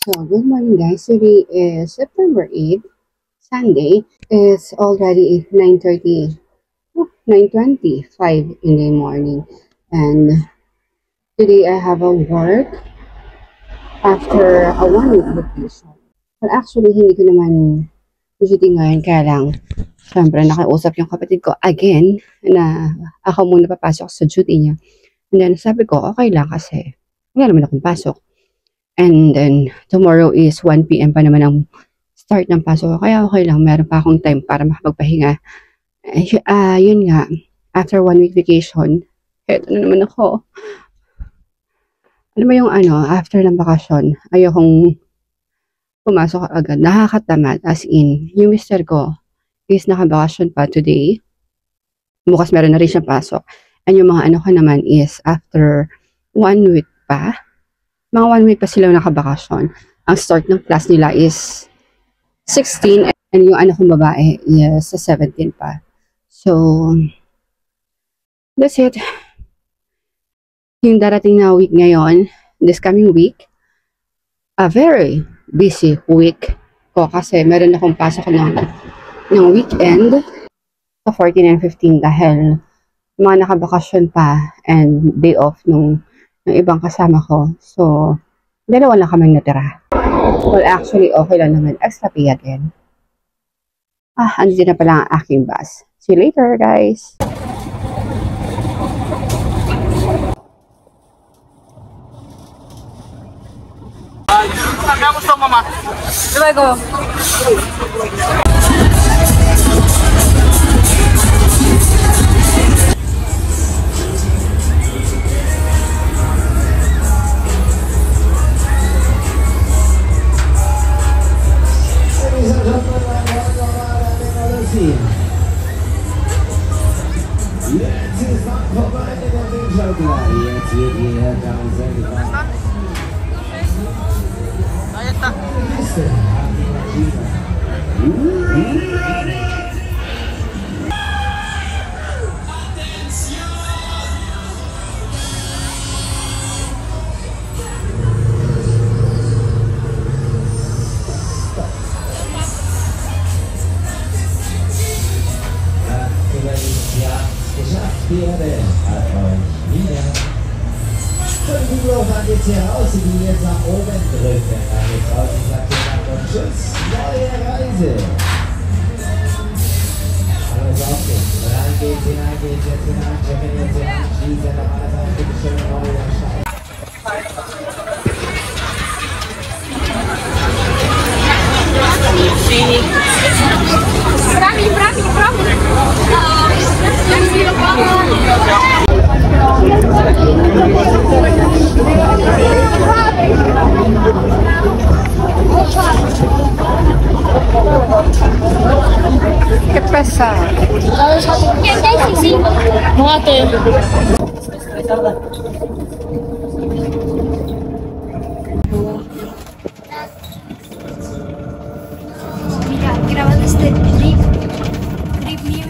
So, good morning guys. Today is September 8th, Sunday. It's already 9:30, 9:25 in the morning. And today I have a work after a 1 week vacation. Well, actually, hindi ko naman duty ngayon. Kaya lang, syempre, nakiusap yung kapatid ko again na ako muna papasok sa duty niya. And then, sabi ko, okay lang kasi wala naman akong pasok. And then, tomorrow is 1 p.m. pa naman ang start ng pasok ko. Kaya okay lang, meron pa akong time para makapagpahinga. Yun nga, after 1 week vacation, eto na naman ako. Ano ba yung after ng bakasyon, ayokong pumasok agad. Nakakatamad, as in, yung mister ko is nakabakasyon pa today. Bukas meron na rin siyang pasok. And yung mga ko naman is after 1 week pa, mga 1 week pa sila nakabakasyon. Ang start ng class nila is 16 and yung anak kong babae is 17 pa. So, that's it. Yung darating na week ngayon, this coming week, a very busy week ko kasi meron akong pasok ng weekend sa 14 and 15 dahil mga nakabakasyon pa and day off ng ibang kasama ko. So, dalawa lang kami natira. Well, actually, okay lang naman. Extra pay again. Andito na pala ang aking bus. See you later, guys! Gusto mo, mama? Diba ko? Jetzt ist man vorbei in der Windschatten. Jetzt wird hier Downset gefahren. Liste. Dann geht's hier raus, Sie gehen jetzt nach oben drücken. Dann geht's raus, ich sag dir Dank und Tschüss, neue Reise. Alles aufgehen. Rein geht's, hinein geht's, jetzt hinein, checken jetzt hinein, schließen noch alles auf, bitte schön, neue Scheiße. ¿Qué pasa? Mira, grabando este clip mío.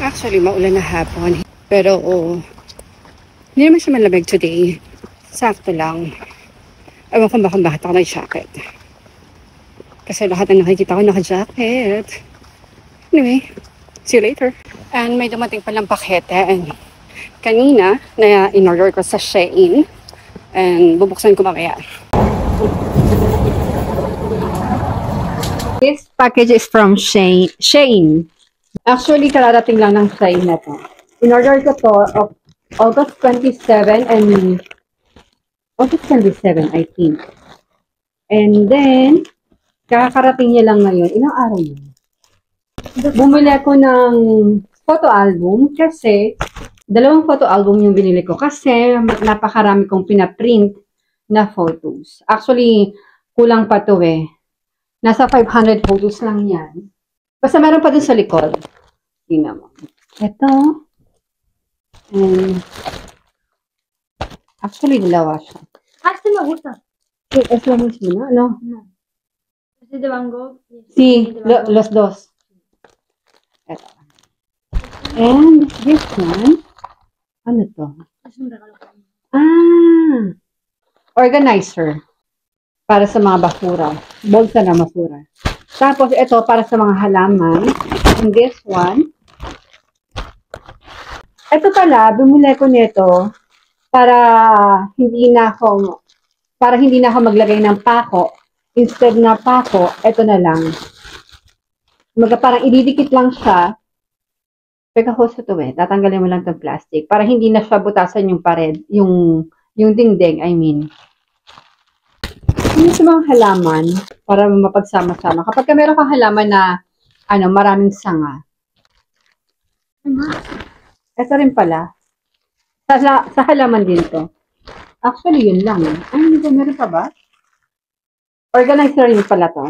Actually, maulan na hapon. Pero, hindi naman siya malamig today. Sakto lang. Ewan ko bakit ako nag-jacket. Kasi lahat na nakikita ko naka-jacket. Anyway, see you later. And may dumating palang pakete. And kanina, na in-order ko sa Shein. And bubuksan ko mamaya. This package is from Shein. Actually, kararating lang ng Shein na to. In-order ko to August 27 and August 27, I think. And then, kakarating niya lang ngayon. Ilang araw yun? Bumili ako ng photo album kasi dalawang photo album yung binili ko kasi napakarami kong pinaprint na photos. Actually, kulang pa to eh. Nasa 500 photos lang yan. Basta meron pa dun sa likod. Tingnan mo. Ito. And actually, dalawa siya. Este me gusta. Es lo mismo, ¿no? No. No. Este de Van Gogh. Sí, los dos. Ito. And this one. Ano to? Es un regalo para mí. Ah! Organizer. Para sa mga basura. Bolsa na basura. Tapos, ito para sa mga halaman. And this one. Ito pala, bumili ko nito para hindi na ako maglagay ng pako. Instead na pako, ito na lang. Parang ididikit lang siya. Teka ko sa ito eh. Tatanggalin mo lang itong plastic. Para hindi na siya butasan yung pared. Yung dingding, I mean. Yung sa mga halaman, para mapagsama-sama. Kapag meron kang halaman na, maraming sanga. Ito rin pala. Sa halaman din to. Actually, yun lang. Ay, meron pa ba? Organizer rin pala to.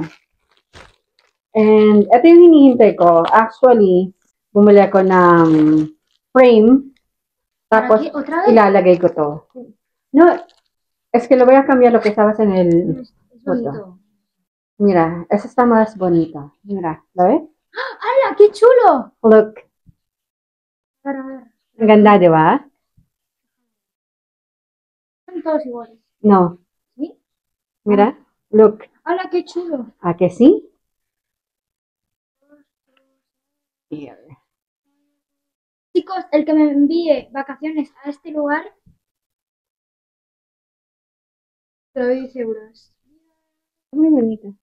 And ito yung hinihintay ko. Actually, bumili ako ng frame. Tapos, ilalagay ko to. No, es que lo voy a cambiar lo que estabas en el foto. Mira, eso está más bonito. Mira, ¿lo ves? ¡Hala, qué chulo! Look. Ang ganda, di ba? Son todos iguales. No. ¿Sí? Mira, look. ¡Hala, qué chulo! ¿A que sí? Here. Chicos, el que me envíe vacaciones a este lugar, te lo doy 10 euros. Muy bonito.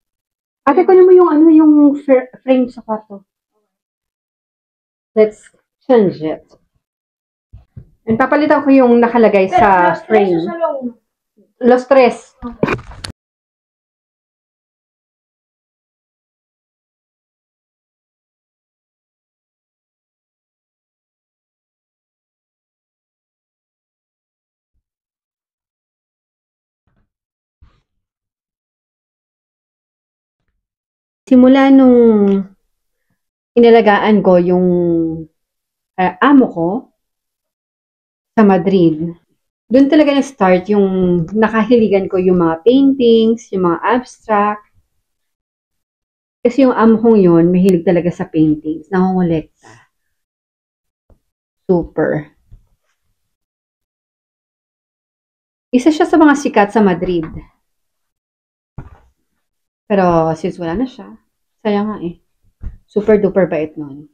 Ate, kunin mo yung frame sa kwarto. Let's change it. And papalitan ko yung nakalagay sa ¿Los tres frame. o solo uno? Los tres. Simula nung inalagaan ko yung amo ko sa Madrid, doon talaga na-start yung nakahiligan ko yung mga paintings, yung mga abstract. Kasi yung amo kong yun, mahilig talaga sa paintings, nangongolekta. Super. Isa siya sa mga sikat sa Madrid. Pero since wala na siya, sayang nga eh. Super duper bait nun.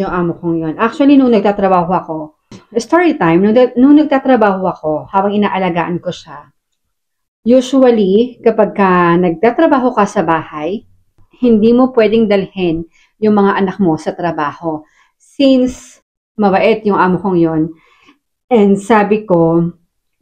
Yung amo kong yun. Actually, nung nagtatrabaho ako, story time, nung nagtatrabaho ako, habang inaalagaan ko siya, usually, kapag nagtatrabaho ka sa bahay, hindi mo pwedeng dalhin yung mga anak mo sa trabaho. Since mabait yung amo kong yun, and sabi ko,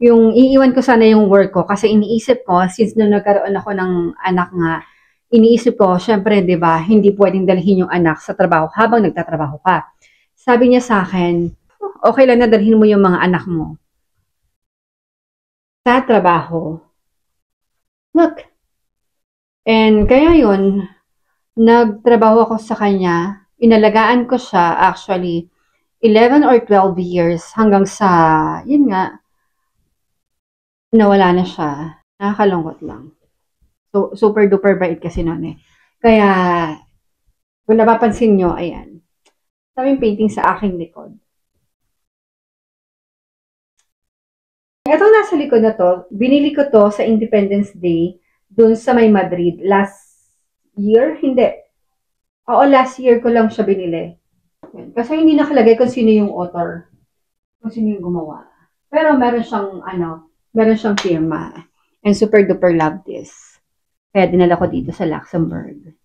yung iiwan ko sana yung work ko kasi iniisip ko, since nung nagkaroon ako ng anak nga, iniisip ko, syempre, di ba, hindi pwedeng dalhin yung anak sa trabaho habang nagtatrabaho ka. Sabi niya sa akin, okay lang na dalhin mo yung mga anak mo sa trabaho. Look. And kaya yun, nagtrabaho ako sa kanya, inalagaan ko siya, actually, 11 or 12 years hanggang sa, yun nga, nawala na siya. Nakakalungkot lang. So, super duper bait kasi noon eh. Kaya, kung napapansin nyo, ayan. Daming painting sa aking likod. Itong nasa likod na to, binili ko to sa Independence Day dun sa may Madrid. Last year? Hindi. Oo, last year ko lang siya binili. Kasi hindi nakalagay kung sino yung author. Kung sino yung gumawa. Pero meron siyang firma. And super duper love this. Kaya dinala ko dito sa Luxembourg.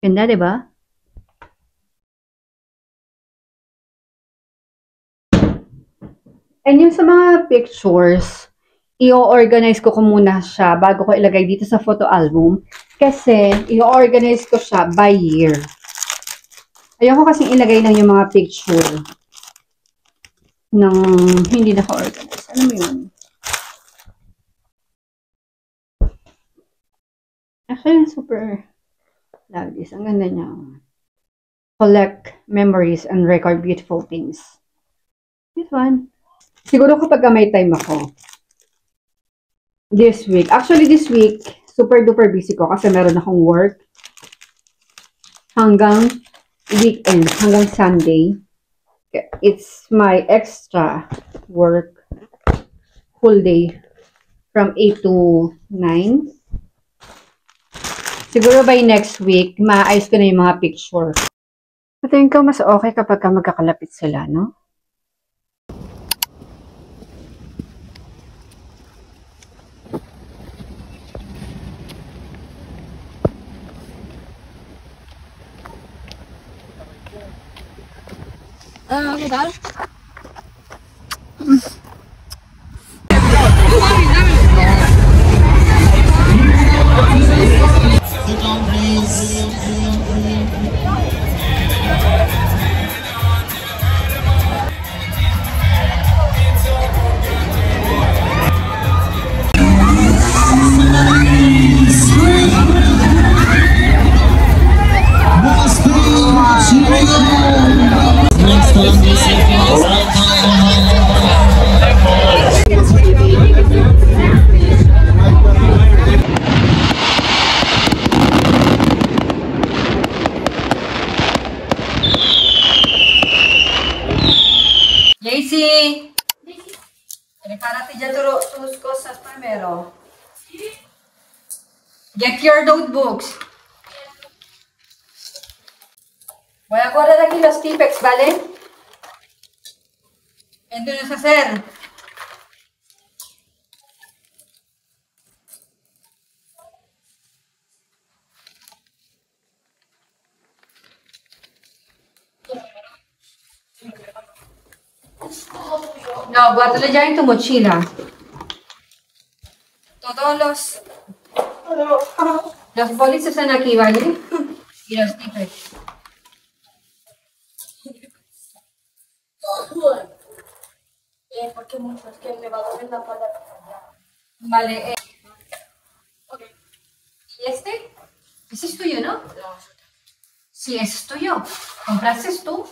Ganda, diba? And yung sa mga pictures, i-organize ko muna siya bago ko ilagay dito sa photo album. Kasi, i-organize ko siya by year. Ayoko kasing ilagay lang yung mga picture ng hindi naka-organize. Alam mo yun? Actually, super love this. Ang ganda niya. Collect memories and record beautiful things. This one. Siguro kapag may time ako. This week. Actually, this week, super duper busy ko kasi meron akong work hanggang weekend, hanggang Sunday. It's my extra work whole day from 8 to 9. Siguro by next week, maayos ko na yung mga picture. Sa tingin ko, mas okay kapag magkakalapit sila, no? ¿Qué tal? JC! Prepárate ya tus cosas primero. Get your notebooks. Voy a guardar aquí los Tipex, ¿vale? Entonces hacer. No, guárdalo ya en tu mochila. Todos los bolis están aquí, ¿vale? Y los Tipex. Porque mucho, es que me va a doler la espalda. Vale. Okay. ¿Y este? Ese es tuyo, ¿no? No, Sí, ese es tuyo. ¿Compraste tú?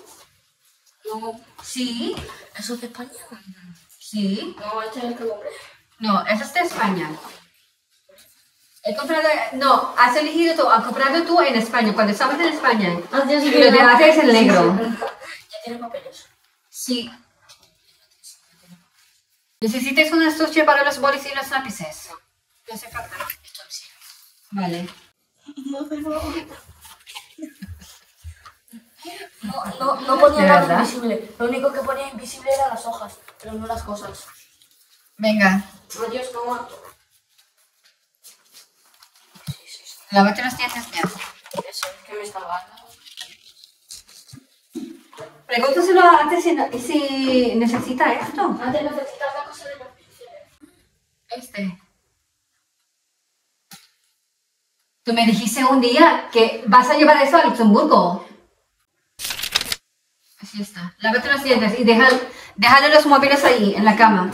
no, Sí. eso es de España. Sí. No, este es el que compré. No, ese es de España. He comprado... No, has elegido tú. Has comprado tú en España. Cuando estabas en España. Ah, sí, sí, Lo de hacer es el negro. Ya tiene papeles. Sí. ¿Necesitas un estuche para los bolis y los lápices? No hace falta. Esto sí. Vale. No ponía ¿De nada verdad? invisible. Lo único que ponía invisible eran las hojas, pero no las cosas. Venga. Adiós, mamá. Lávate los dientes ya. Eso es que me está dando. Pregúntaselo antes si necesita esto. Antes necesitas la cosa de los pinceles. Este. Tú me dijiste un día que vas a llevar eso a Luxemburgo. Así está. Lávate los dientes y déjalo los móviles ahí, en la cama.